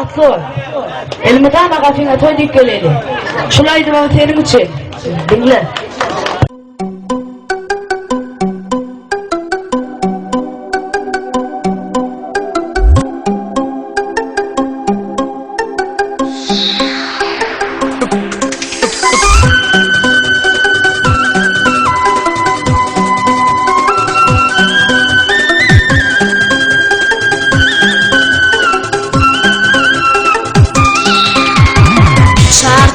Atlı. Elimden ağacına toyduk geleli. Şulaydı bana senin için. Dinle.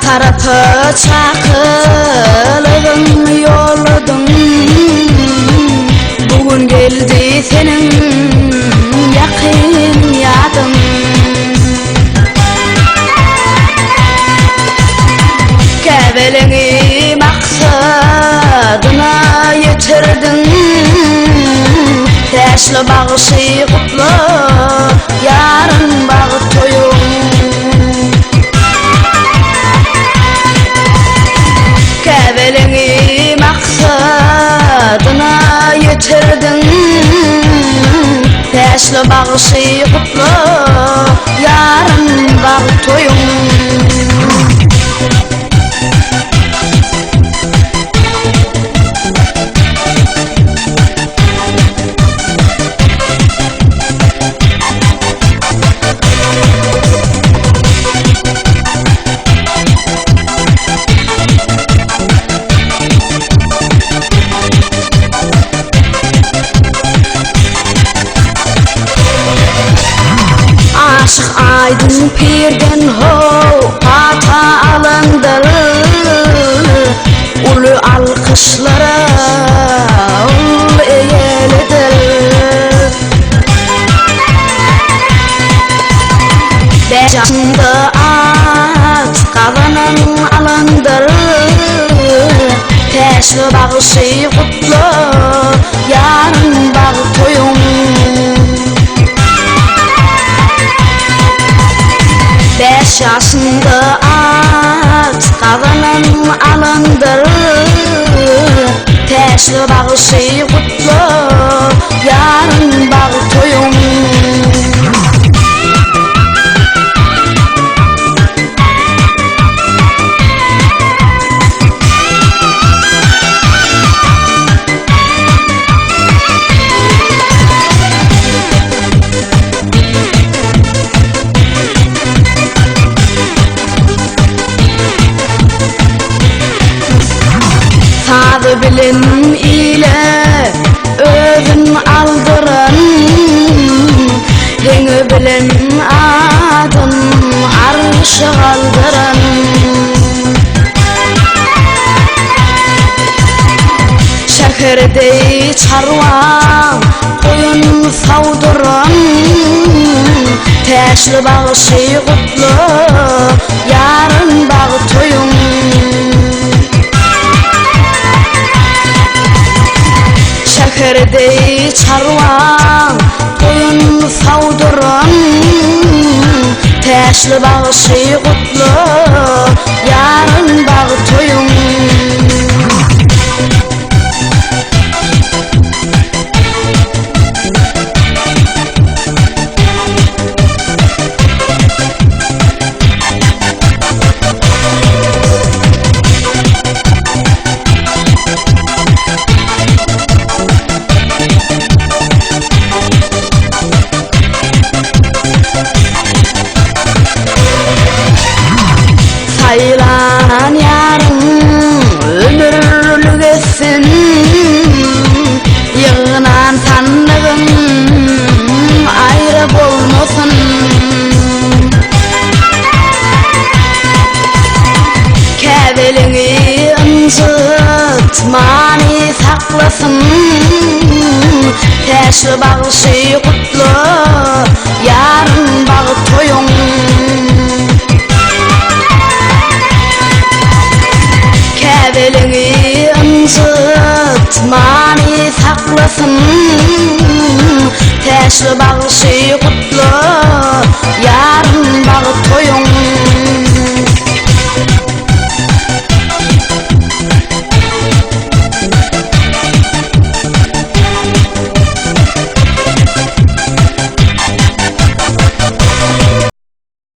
Tarafı çakılığın yolladın. Bugün geldi senin yakın yadın. Kebelini maksadına yitirdin. Teşli bağışı kutlu, yarın bağı toyun. Kebelini maksadına yitirdin. Teşli bağışı kutlu, yarın bağı toyun. Aşık aydın pirden ho hata alındır. Ulu alkışlara ul eğelidir. Beş yaşında at kalanın alındır. Teşli bağışı kutlu, yarın bağı toyun. Beş yaşında at kalanın alındır. Teşli bağışı kutlu, yarın bağı toyun. Tadı bilim ile özün aldırın. Yeni bilen adım arşı kaldırın. Şehirde çarva koyun savdırın. Teşli bağışı kutlu, yarın bağı toyun. Şehirde çarva koyun savdırın. Teşli bağışı kutlu, yarın bağı toyun. Sayılan yarın ömürlük etsin. Yığınan tanrım ayrı bulmasın. Kebelini ıncıtmani saklasın. Teşli bağışı kutlu, yarın bağı toyun. Kebelini ıncıtmani saklasın. Teşli bağışı kutlu,